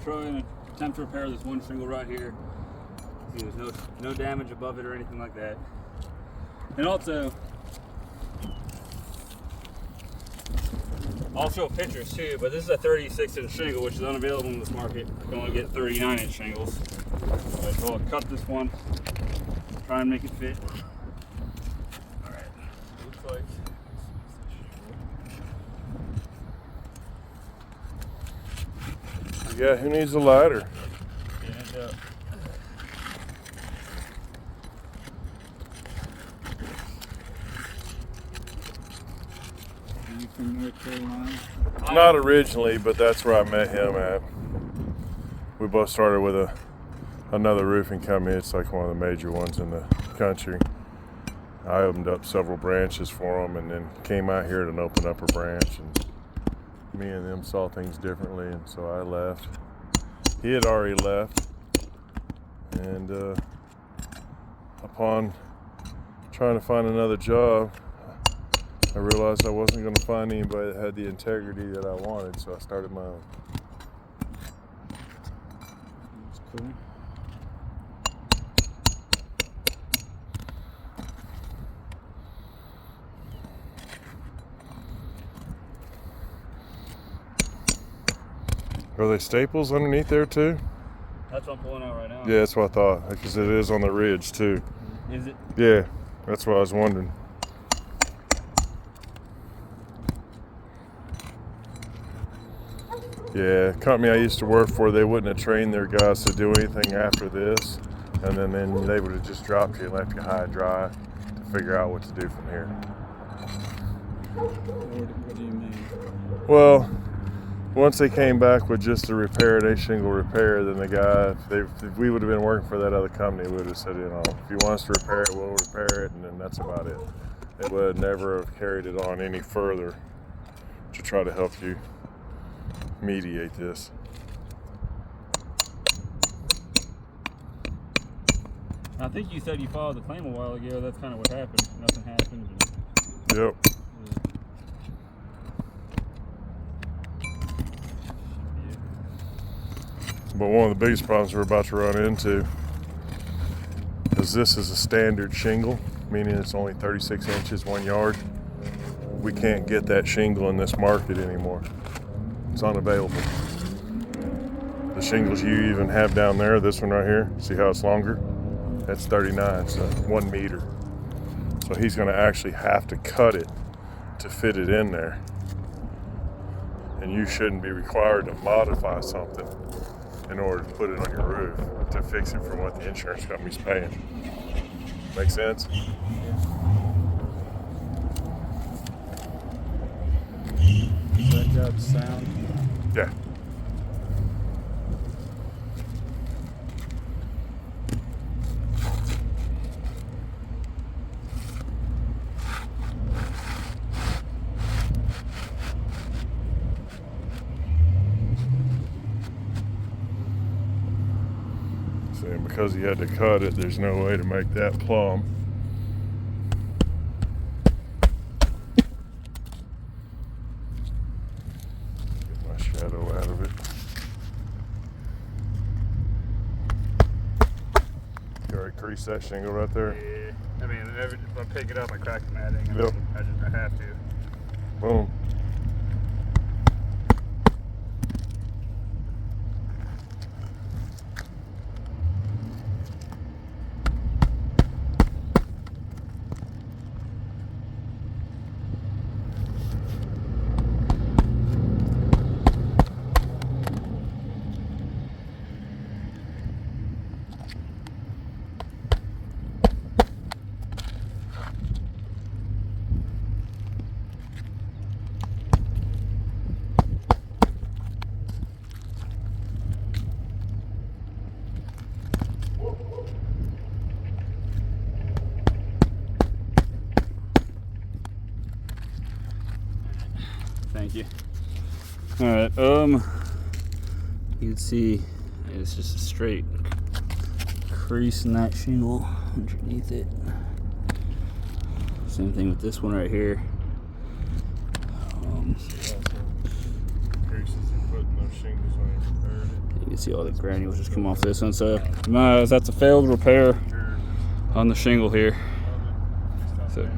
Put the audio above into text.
try and attempt to repair this one shingle right here. See, there's no damage above it or anything like that. And also, I'll show pictures too, but this is a 36-inch shingle, which is unavailable in this market. You can only get 39-inch shingles. So I'll cut this one, try and make it fit. All right, looks like. Yeah, who needs a ladder? Yeah, Are you from North Carolina? Not originally, but that's where I met him at. We both started with another roofing company. It's like one of the major ones in the country. I opened up several branches for him and then came out here to open up a branch. And me and them saw things differently, and so I left. He had already left. And upon trying to find another job, I realized I wasn't going to find anybody that had the integrity that I wanted, so I started my own. That's cool. Are they staples underneath there too? That's what I'm pulling out right now. Yeah, that's what I thought, because it is on the ridge too. Is it? Yeah, that's what I was wondering. Yeah, company I used to work for, they wouldn't have trained their guys to do anything after this, and then they would have just dropped you and left you high and dry to figure out what to do from here. What do you mean? Well, once they came back with just a repair, a shingle repair, then the guy, if we would have been working for that other company, we would have said, you know, if you want us to repair it, we'll repair it, and then that's about it. They would never have carried it on any further to try to help you mediate this. I think you said you filed the claim a while ago. That's kind of what happened. Nothing happened. Yep. But one of the biggest problems we're about to run into is this is a standard shingle, meaning it's only 36 inches, 1 yard. We can't get that shingle in this market anymore. It's unavailable. The shingles you even have down there, this one right here, see how it's longer? That's 39, so 1 meter. So he's gonna actually have to cut it to fit it in there. And you shouldn't be required to modify something in order to put it on your roof to fix it from what the insurance company's paying. Make sense? Does that job sound? Yeah. And because he had to cut it, there's no way to make that plumb. Get my shadow out of it. You already crease that shingle right there? Yeah. I mean, if I pick it up, I crack the matting. Yep. I have to. Boom. Thank you. All right. You can see it's just a straight crease in that shingle underneath it. Same thing with this one right here. Creases in putting those shingles when he repaired it. You can see all the granules just come off this one. So that's a failed repair on the shingle here. So